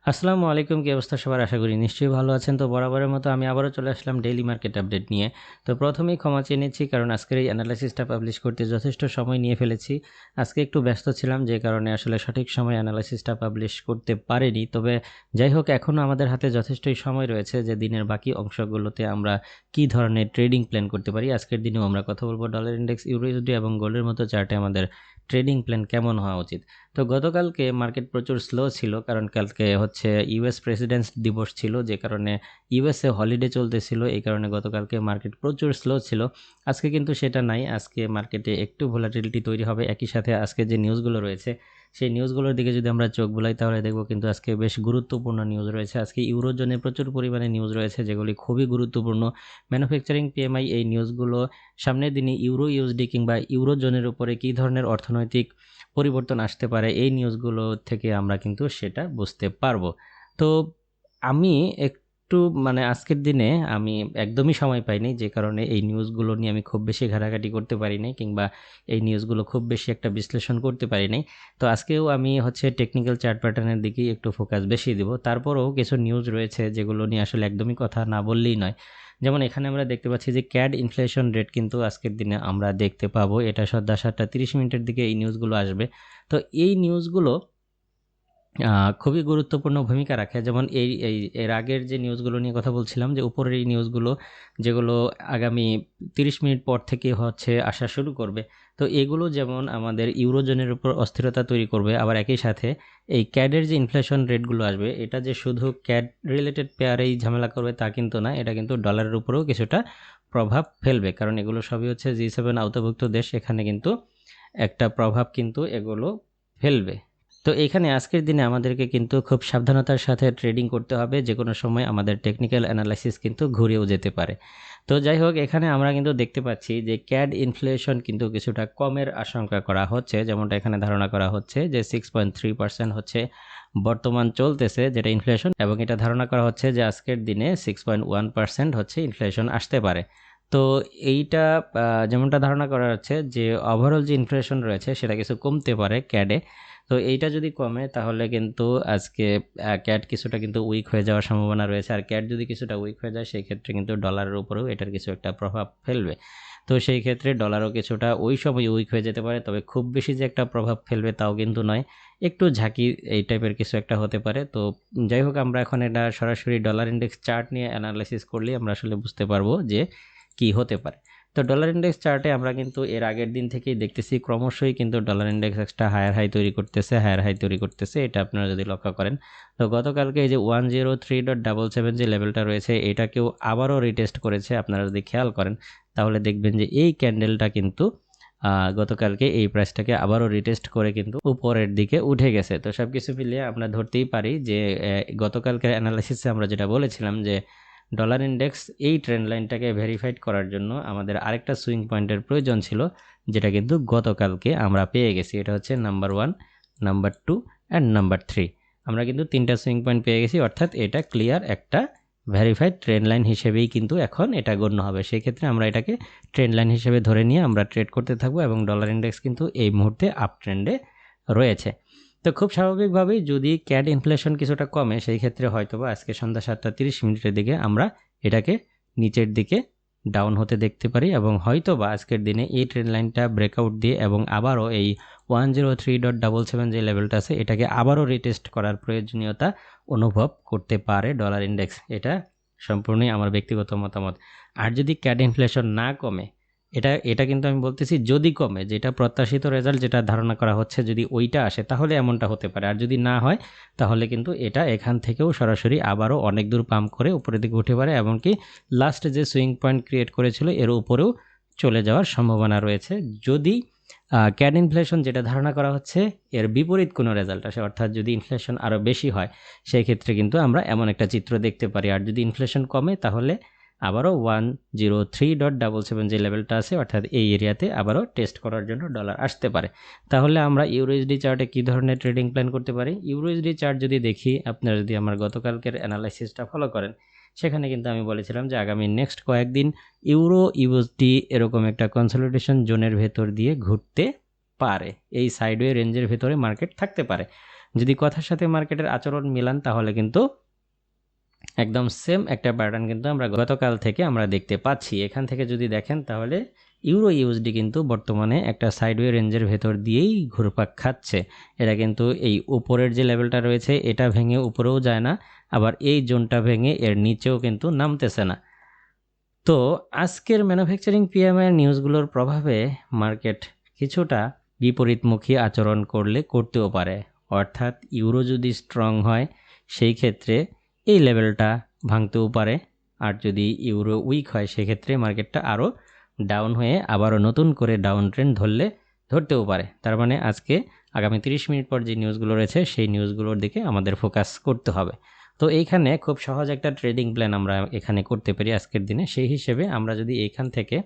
আসসালামু আলাইকুম, কি অবস্থা সবার? আশা করি নিশ্চয়ই ভালো আছেন। তো বরাবরের মতো আমি আবারও চলে আসলাম ডেইলি মার্কেট আপডেট নিয়ে। তো প্রথমেই ক্ষমা চেয়ে নিচ্ছি, কারণ আজকের এই অ্যানালাইসিসটা পাবলিশ করতে যথেষ্ট সময় নিয়ে ফেলেছি। আজকে একটু ব্যস্ত ছিলাম, যে কারণে আসলে সঠিক সময়ে অ্যানালাইসিসটা পাবলিশ করতে পারিনি। তবে যাই হোক, এখনও আমাদের হাতে যথেষ্টই সময় রয়েছে যে দিনের বাকি অংশগুলোতে আমরা কী ধরনের ট্রেডিং প্ল্যান করতে পারি। আজকের দিনেও আমরা কথা বলবো ডলার ইন্ডেক্স, ইউরো ইউএসডি এবং গোল্ডের মতো চার্টে আমাদের ট্রেডিং প্ল্যান কেমন হওয়া উচিত। তো গতকালকে মার্কেট প্রচুর স্লো ছিল, কারণ কালকে হচ্ছে ইউএস প্রেসিডেন্টস দিবস ছিল, যে কারণে ইউএসএ হলিডে চলতেছিল। এই কারণে গতকালকে মার্কেট প্রচুর স্লো ছিল। আজকে কিন্তু সেটা নাই, আজকে মার্কেটে একটু ভোলাটিলিটি তৈরি হবে। একই সাথে আজকে যে নিউজগুলো রয়েছে সেই নিউজগুলোর দিকে যদি আমরা চোখ বুলাই, তাহলে দেখব কিন্তু আজকে বেশ গুরুত্বপূর্ণ নিউজ রয়েছে। আজকে ইউরোজোনে প্রচুর পরিমাণে নিউজ রয়েছে, যেগুলি খুবই গুরুত্বপূর্ণ। ম্যানুফ্যাকচারিং পিএমআই, এই নিউজগুলো সামনের দিনে ইউরো ইউএসডি কিংবা ইউরোজোনের উপরে কী ধরনের অর্থনৈতিক পরিবর্তন আসতে পারে, এই নিউজগুলো থেকে আমরা কিন্তু সেটা বুঝতে পারবো। তো আমি একটু আজকের দিনে আমি একদমই সময় পাইনি, যে কারণে এই নিউজগুলো নিয়ে আমি খুব বেশি ঘাটাঘাটি করতে পারি নাই, কিংবা এই নিউজগুলো খুব বেশি একটা বিশ্লেষণ করতে পারি নাই। তো আজকেও আমি হচ্ছে টেকনিক্যাল চার্ট প্যাটার্নের দিকেই একটু ফোকাস বেশি দিব। তারপরেও কিছু নিউজ রয়েছে যেগুলো নিয়ে আসলে একদমই কথা না বললেই নয়। যেমন এখানে আমরা দেখতে পাচ্ছি যে ক্যাড ইনফ্লেশন রেট কিন্তু আজকের দিনে আমরা দেখতে পাবো। এটা সন্ধ্যা 7:30 দিকে এই নিউজগুলো আসবে। তো এই নিউজগুলো খুবই গুরুত্বপূর্ণ ভূমিকা রাখে। যেমন এর আগের যে নিউজগুলো নিয়ে কথা বলছিলাম, যে উপরের এই নিউজগুলো যেগুলো আগামী 30 মিনিট পর থেকে হচ্ছে আসা শুরু করবে। তো এগুলো যেমন আমাদের ইউরোজোনের উপর অস্থিরতা তৈরি করবে, আবার একই সাথে এই ক্যাডের যে ইনফ্লেশন রেটগুলো আসবে, এটা যে শুধু ক্যাড রিলেটেড পেয়ারেই ঝামেলা করবে তা কিন্তু না, এটা কিন্তু ডলারের উপরেও কিছুটা প্রভাব ফেলবে, কারণ এগুলো সবই হচ্ছে G7 আওতাভুক্ত দেশ। এখানে কিন্তু একটা প্রভাব কিন্তু এগুলো ফেলবে। তো এখানে আজকের দিনে আমাদেরকে কিন্তু খুব সাবধানতার সাথে ট্রেডিং করতে হবে। যে কোনো সময় আমাদের টেকনিক্যাল অ্যানালাইসিস কিন্তু ঘুরেও যেতে পারে। তো যাই হোক, এখানে আমরা কিন্তু দেখতে পাচ্ছি যে ক্যাড ইনফ্লেশন কিন্তু কিছুটা কমের আশঙ্কা করা হচ্ছে। যেমনটা এখানে ধারণা করা হচ্ছে যে 6.3% হচ্ছে বর্তমান চলতেছে যেটা ইনফ্লেশন, এবং এটা ধারণা করা হচ্ছে যে আজকের দিনে 6.1% হচ্ছে ইনফ্লেশন আসতে পারে। তো এইটা যেমনটা ধারণা করা হচ্ছে যে ওভারঅল যে ইনফ্লেশন রয়েছে সেটা কিছু কমতে পারে ক্যাডে। তো এইটা যদি কমে, তাহলে কিন্তু আজকে ক্যাড কিছুটা কিন্তু উইক হয়ে যাওয়ার সম্ভাবনা রয়েছে। আর ক্যাড যদি কিছুটা উইক হয়ে যায়, সেই ক্ষেত্রে কিন্তু ডলারের উপরেও এটার কিছু একটা প্রভাব ফেলবে। তো সেই ক্ষেত্রে ডলারও কিছুটা ওই সময় উইক হয়ে যেতে পারে, তবে খুব বেশি যে একটা প্রভাব ফেলবে তাও কিন্তু নয়, একটু ঝাঁকি এই টাইপের কিছু একটা হতে পারে। তো যাই হোক, আমরা এখন এটা সরাসরি ডলার ইন্ডেক্স চার্ট নিয়ে অ্যানালাইসিস করলে আমরা আসলে বুঝতে পারবো যে কি হতে পারে। তো ডলার ইন্ডেক্স চার্টে আমরা কিন্তু এর আগের দিন থেকেই দেখতেছি ক্রমশই কিন্তু ডলার ইন্ডেক্স একটা হায়ার হাই তৈরি করতেছে, এটা আপনারা যদি লক্ষ্য করেন। তো গতকালকে এই যে 103.77 যে লেভেলটা রয়েছে, এটাকেও আবারও রিটেস্ট করেছে। আপনারা যদি খেয়াল করেন তাহলে দেখবেন যে এই ক্যান্ডেলটা কিন্তু গতকালকে এই প্রাইসটাকে আবারও রিটেস্ট করে কিন্তু উপরের দিকে উঠে গেছে। তো সব কিছু মিলিয়ে আমরা ধরতেই পারি যে গতকালকের অ্যানালাইসিসে আমরা যেটা বলেছিলাম যে ডলার ইন্ডেক্স এই ট্রেন্ড লাইনটাকে ভেরিফাইড করার জন্য আমাদের আরেকটা সুইং পয়েন্টের প্রয়োজন ছিল, যেটা কিন্তু গতকালকে আমরা পেয়ে গেছি। এটা হচ্ছে নাম্বার 1, নাম্বার 2 অ্যান্ড নাম্বার 3। আমরা কিন্তু 3টা সুইং পয়েন্ট পেয়ে গেছি, অর্থাৎ এটা ক্লিয়ার একটা ভেরিফাইড ট্রেন্ড লাইন হিসেবেই কিন্তু এখন এটা গণ্য হবে। সেই ক্ষেত্রে আমরা এটাকে ট্রেন্ড লাইন হিসেবে ধরে নিয়ে আমরা ট্রেড করতে থাকবো, এবং ডলার ইন্ডেক্স কিন্তু এই মুহূর্তে আপ ট্রেন্ডে রয়েছে। তো খুব স্বাভাবিকভাবেই যদি ক্যাড ইনফ্লেশন কিছুটা কমে, সেই ক্ষেত্রে হয়তোবা আজকে সন্ধ্যা 7:30 দিকে আমরা এটাকে নিচের দিকে ডাউন হতে দেখতে পারি, এবং হয়তোবা আজকের দিনে এই ট্রেন্ড লাইনটা ব্রেকআউট দিয়ে এবং আবারও এই 103.77 যে লেভেলটা আছে এটাকে আবারও রিটেস্ট করার প্রয়োজনীয়তা অনুভব করতে পারে ডলার ইন্ডেক্স। এটা সম্পূর্ণই আমার ব্যক্তিগত মতামত। আর যদি ক্যাড ইনফ্লেশন না কমে, এটা কিন্তু আমি বলতেছি যদি কমে, যেটা প্রত্যাশিত রেজাল্ট যেটা ধারণা করা হচ্ছে, যদি ওইটা আসে তাহলে এমনটা হতে পারে। আর যদি না হয় তাহলে কিন্তু এটা এখান থেকেও সরাসরি আবারও অনেক দূর পাম্প করে উপরের দিকে উঠে পারে, এমনকি লাস্ট যে সুইং পয়েন্ট ক্রিয়েট করেছিল এর উপরেও চলে যাওয়ার সম্ভাবনা রয়েছে, যদি ক্যাড ইনফ্লেশন যেটা ধারণা করা হচ্ছে এর বিপরীত কোনো রেজাল্ট আসে। অর্থাৎ যদি ইনফ্লেশন আরও বেশি হয়, সেই ক্ষেত্রে কিন্তু আমরা এমন একটা চিত্র দেখতে পারি। আর যদি ইনফ্লেশন কমে, তাহলে আবারও 103.77 যে লেভেলটা আছে, অর্থাৎ এই এরিয়াতে আবারও টেস্ট করার জন্য ডলার আসতে পারে। তাহলে আমরা ইউরোএসডি চার্টে কী ধরনের ট্রেডিং প্ল্যান করতে পারি? ইউরোএসডি চার্ট যদি দেখি, আপনারা যদি আমার গতকালকের অ্যানালাইসিসটা ফলো করেন, সেখানে কিন্তু আমি বলেছিলাম যে আগামী নেক্সট কয়েকদিন ইউরো ইউএসডি এরকম একটা কনসলিডেশন জোনের ভেতর দিয়ে ঘুরতে পারে, এই সাইডওয়ে রেঞ্জের ভেতরে মার্কেট থাকতে পারে। যদি কথার সাথে মার্কেটের আচরণ মিলান তাহলে কিন্তু একদম সেম একটা প্যাটার্ন কিন্তু আমরা গতকাল থেকে আমরা দেখতে পাচ্ছি। এখান থেকে যদি দেখেন তাহলে ইউরো ইউএসডি কিন্তু বর্তমানে একটা সাইডওয়ে রেঞ্জের ভেতর দিয়েই ঘুরপাক খাচ্ছে। এটা কিন্তু এই উপরের যে লেভেলটা রয়েছে এটা ভেঙে উপরেও যায় না, আবার এই জোনটা ভেঙে এর নিচেও কিন্তু নামতেছে না। তো আজকের ম্যানুফ্যাকচারিং পিএমআই এর নিউজগুলোর প্রভাবে মার্কেট কিছুটা বিপরীতমুখী আচরণ করতেও পারে। অর্থাৎ ইউরো যদি স্ট্রং হয় সেই ক্ষেত্রে এই লেভেলটা ভাঙতেও পারে, আর যদি ইউরো উইক হয় সেক্ষেত্রে মার্কেটটা আরও ডাউন হয়ে আবারও নতুন করে ডাউন ট্রেন্ড ধরতেও পারে। তার মানে আজকে আগামী 30 মিনিট পর যে নিউজগুলো রয়েছে সেই নিউজগুলোর দিকে আমাদের ফোকাস করতে হবে। তো এইখানে খুব সহজ একটা ট্রেডিং প্ল্যান আমরা এখানে করতে পারি আজকের দিনে। সেই হিসেবে আমরা যদি এইখান থেকে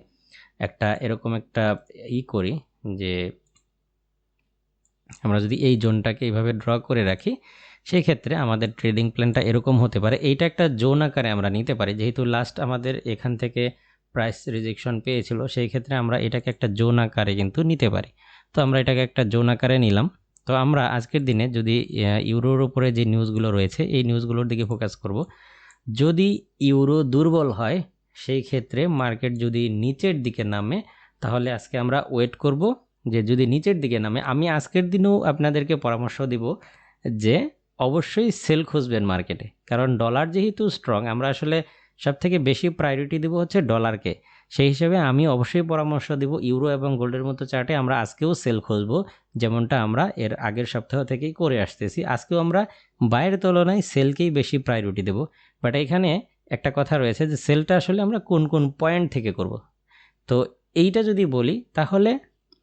একটা এরকম একটা করি যে আমরা যদি এই জোনটাকে এইভাবে ড্র করে রাখি, সেই ক্ষেত্রে আমাদের ট্রেডিং প্ল্যানটা এরকম হতে পারে। এইটা একটা জোন আকারে আমরা নিতে পারি, যেহেতু লাস্ট আমাদের এখান থেকে প্রাইস রিজেকশন পেয়েছিল, সেই ক্ষেত্রে আমরা এটাকে একটা জোন আকারে কিন্তু নিতে পারি। তো আমরা এটাকে একটা জোন আকারে নিলাম। তো আমরা আজকের দিনে যদি ইউরোর উপরে যে নিউজগুলো রয়েছে এই নিউজগুলোর দিকে ফোকাস করব। যদি ইউরো দুর্বল হয় সেই ক্ষেত্রে মার্কেট যদি নিচের দিকে নামে তাহলে আজকে আমরা ওয়েট করব যে যদি নিচের দিকে নামে, আমি আজকের দিনেও আপনাদেরকে পরামর্শ দিব যে অবশ্যই সেল খুঁজবেন মার্কেটে, কারণ ডলার যেহেতু স্ট্রং আমরা আসলে সবথেকে বেশি প্রায়োরিটি দেব হচ্ছে ডলারকে। সেই হিসেবে আমি অবশ্যই পরামর্শ দিব ইউরো এবং গোল্ডের মতো চার্টে আমরা আজকেও সেল খুঁজবো, যেমনটা আমরা এর আগের সপ্তাহ থেকেই করে আসতেছি। আজকেও আমরা বাইয়ের তুলনায় সেলকেই বেশি প্রায়োরিটি দেব। বাট এখানে একটা কথা রয়েছে যে সেলটা আসলে আমরা কোন কোন পয়েন্ট থেকে করব। তো এইটা যদি বলি তাহলে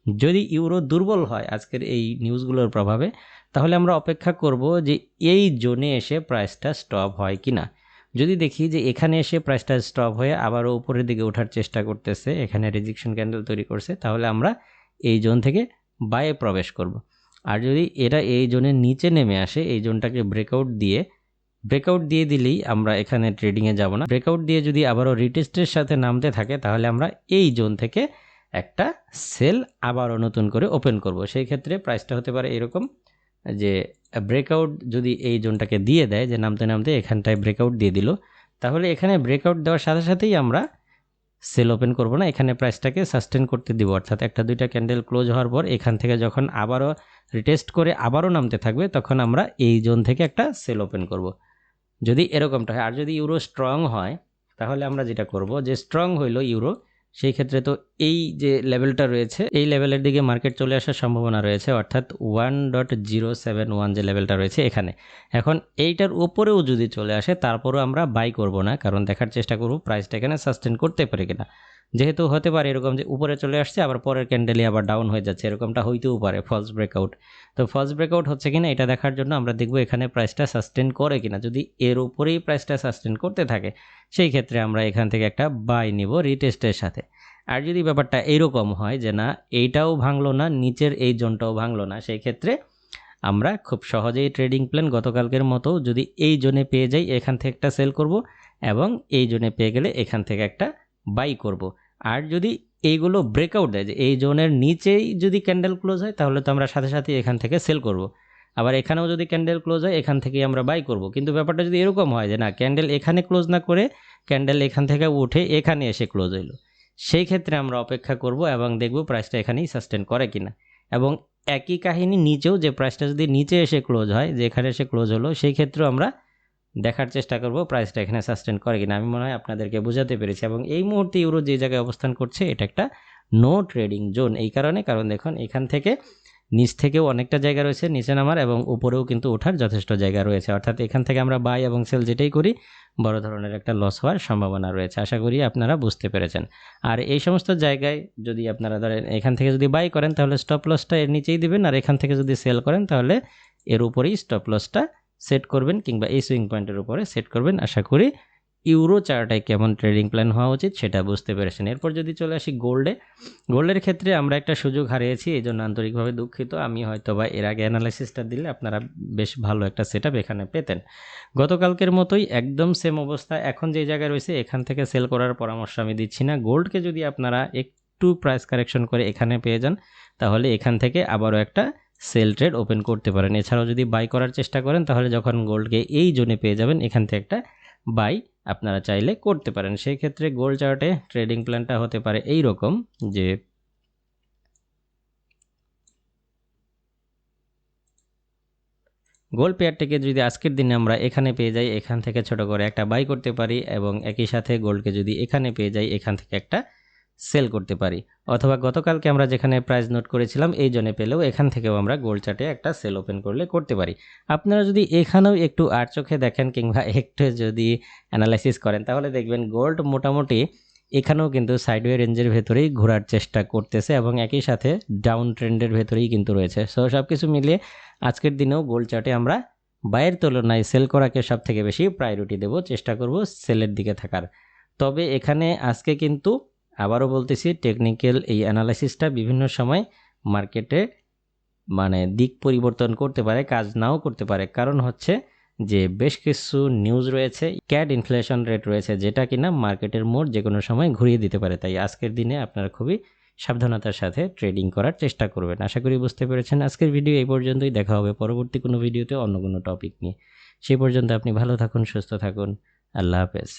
যদি ইউরো দুর্বল হয় আজকের এই নিউজগুলোর প্রভাবে, তাহলে আমরা অপেক্ষা করব যে এই জোনে এসে প্রাইসটা স্টপ হয় কি না। যদি দেখি যে এখানে এসে প্রাইসটা স্টপ হয়ে আবারও উপরের দিকে ওঠার চেষ্টা করতেছে, এখানে রেজিকশন ক্যান্ডেল তৈরি করছে, তাহলে আমরা এই জোন থেকে বাইয়ে প্রবেশ করব। আর যদি এটা এই জোনের নিচে নেমে আসে, এই জোনটাকে ব্রেকআউট দিয়ে দিলেই আমরা এখানে ট্রেডিংয়ে যাব না। ব্রেকআউট দিয়ে যদি আবারও রিটেস্টের সাথে নামতে থাকে তাহলে আমরা এই জোন থেকে একটা সেল আবারও নতুন করে ওপেন করব। সেই ক্ষেত্রে প্রাইসটা হতে পারে এরকম যে ব্রেকআউট যদি এই জোনটাকে দিয়ে দেয়, যে নামতে নামতে এখানটায় ব্রেকআউট দিয়ে দিল, তাহলে এখানে ব্রেকআউট দেওয়ার সাথে সাথেই আমরা সেল ওপেন করব না, এখানে প্রাইসটাকে সাস্টেন করতে দিব। অর্থাৎ একটা দুইটা ক্যান্ডেল ক্লোজ হওয়ার পর এখান থেকে যখন আবারও রিটেস্ট করে আবারও নামতে থাকবে তখন আমরা এই জোন থেকে একটা সেল ওপেন করব, যদি এরকমটা হয়। আর যদি ইউরো স্ট্রং হয় তাহলে আমরা যেটা করব যে স্ট্রং হইলো ইউরো, সেই ক্ষেত্রে তো এই যে লেভেলটা রয়েছে এই লেভেলের দিকে মার্কেট চলে আসার সম্ভাবনা রয়েছে, অর্থাৎ 1.071 যে লেভেলটা রয়েছে এখানে। এখন এইটার উপরেও যদি চলে আসে তারপরও আমরা বাই করব না, কারণ দেখার চেষ্টা করব প্রাইসটা এখানে সাস্টেন করতে পারে কিনা। যেহেতু হতে পারে এরকম যে উপরে চলে আসছে আবার পরের ক্যান্ডেলে আবার ডাউন হয়ে যাচ্ছে, এরকমটা হইতেও পারে ফলস ব্রেকআউট। তো ফলস ব্রেকআউট হচ্ছে কিনা এটা দেখার জন্য আমরা দেখব এখানে প্রাইসটা সাস্টেন করে কিনা। যদি এর উপরেই প্রাইসটা সাস্টেন করতে থাকে সেই ক্ষেত্রে আমরা এখান থেকে একটা বাই নিব রিটেস্টের সাথে। আর যদি ব্যাপারটা এইরকম হয় যে না এইটাও ভাঙলো না নিচের এই জোনটাও ভাঙলো না, সেই ক্ষেত্রে আমরা খুব সহজেই ট্রেডিং প্ল্যান গতকালকের মতো যদি এই জোনে পেয়ে যাই এখান থেকে একটা সেল করব, এবং এই জোনে পেয়ে গেলে এখান থেকে একটা বাই করব। আর যদি এইগুলো ব্রেকআউট দেয় যে এই জোনের নিচেই যদি ক্যান্ডেল ক্লোজ হয় তাহলে তো আমরা সাথে সাথে এখান থেকে সেল করব। আবার এখানেও যদি ক্যান্ডেল ক্লোজ হয় এখান থেকেই আমরা বাই করব। কিন্তু ব্যাপারটা যদি এরকম হয় যে না ক্যান্ডেল এখানে ক্লোজ না করে ক্যান্ডেল এখান থেকে উঠে এখানে এসে ক্লোজ হইলো, সেই ক্ষেত্রে আমরা অপেক্ষা করব এবং দেখব প্রাইসটা এখানেই সাস্টেন করে কিনা। এবং একই কাহিনী নিচেও, যে প্রাইসটা যদি নিচে এসে ক্লোজ হয় যে এখানে এসে ক্লোজ হলো, সেই ক্ষেত্রেও আমরা দেখার চেষ্টা করব প্রাইসটা এখানে সাস্টেন করে কিনা। আমি মনে হয় আপনাদেরকে বোঝাতে পেরেছি। এবং এই মুহূর্তে ইউরো যে জায়গায় অবস্থান করছে এটা একটা নো ট্রেডিং জোন, এই কারণে কারণ দেখুন এখান থেকে নিচ থেকেও অনেকটা জায়গা রয়েছে নিচে নামার, এবং উপরেও কিন্তু ওঠার যথেষ্ট জায়গা রয়েছে। অর্থাৎ এখান থেকে আমরা বাই এবং সেল যেটাই করি বড় ধরনের একটা লস হওয়ার সম্ভাবনা রয়েছে। আশা করি আপনারা বুঝতে পেরেছেন। আর এই সমস্ত জায়গায় যদি আপনারা ধরেন এখান থেকে যদি বাই করেন তাহলে স্টপ লসটা এর নিচেই দিবেন, আর এখান থেকে যদি সেল করেন তাহলে এর উপরেই স্টপ লসটা সেট করবেন, কিংবা এই সুইং পয়েন্টের উপরে সেট করবেন। আশা করি ইউরো চার্টে কেমন ট্রেডিং প্ল্যান হওয়া উচিত সেটা বুঝতে পেরেছেন। এরপর যদি চলে আসি গোল্ডের ক্ষেত্রে আমরা একটা সুযোগ হারিয়েছি, এই জন্য আন্তরিকভাবে দুঃখিত। আমি হয়তো বা এর আগে অ্যানালাইসিসটা দিলে আপনারা বেশ ভালো একটা সেটআপ এখানে পেতেন। গতকালকের মতোই একদম সেম অবস্থা, এখন যে জায়গায় রয়েছে এখান থেকে সেল করার পরামর্শ আমি দিচ্ছি না। গোল্ডকে যদি আপনারা একটু প্রাইস কারেকশন করে এখানে পেয়ে যান তাহলে এখান থেকে আবারও একটা সেল ট্রেড ওপেন করতে পারেন। এছাড়াও যদি বাই করার চেষ্টা করেন তাহলে যখন গোল্ডকে এই জোনে পেয়ে যাবেন এখান থেকে একটা বাই আপনারা চাইলে করতে পারেন। সেই ক্ষেত্রে গোল্ড চার্টে ট্রেডিং প্ল্যানটা হতে পারে এই রকম যে গোল্ড পেয়ারটিকে যদি আজকের দিনে আমরা এখানে পেয়ে যাই এখান থেকে ছোট করে একটা বাই করতে পারি এবং একই সাথে গোল্ডকে যদি এখানে পেয়ে যাই এখান থেকে একটা সেল করতে পারি, অথবা গতকালকে আমরা যেখানে প্রাইস নোট করেছিলাম এই জন্য পেলেও এখান থেকেও আমরা গোল্ড চার্টে একটা সেল ওপেন করলে করতে পারি। আপনারা যদি এখানেও একটু আর চোখে দেখেন কিংবা একটু যদি অ্যানালাইসিস করেন তাহলে দেখবেন গোল্ড মোটামুটি এখানেও কিন্তু সাইডওয়ে রেঞ্জের ভেতরেই ঘোরার চেষ্টা করতেছে এবং একই সাথে ডাউন ট্রেন্ডের ভেতরেই কিন্তু রয়েছে। সো সব কিছু মিলিয়ে আজকের দিনেও গোল্ড চার্টে আমরা বাইয়ের তুলনায় সেল করাকে সব থেকে বেশি প্রায়োরিটি দেব, চেষ্টা করব সেলের দিকে থাকার। তবে এখানে আজকে কিন্তু আবারও বলতেছি টেকনিক্যাল এই অ্যানালাইসিসটা বিভিন্ন সময় মার্কেটে মানে দিক পরিবর্তন করতে পারে, কাজ নাও করতে পারে। কারণ হচ্ছে যে বেশ কিছু নিউজ রয়েছে, ক্যাড ইনফ্লেশন রেট রয়েছে যেটা কিনা মার্কেটের মোড় যে কোনো সময় ঘুরিয়ে দিতে পারে। তাই আজকের দিনে আপনারা খুবই সাবধানতার সাথে ট্রেডিং করার চেষ্টা করবেন। আশা করি বুঝতে পেরেছেন। আজকের ভিডিও এই পর্যন্তই, দেখা হবে পরবর্তী কোনো ভিডিওতে অন্য কোনো টপিক নিয়ে। সেই পর্যন্ত আপনি ভালো থাকুন, সুস্থ থাকুন। আল্লাহ হাফেজ।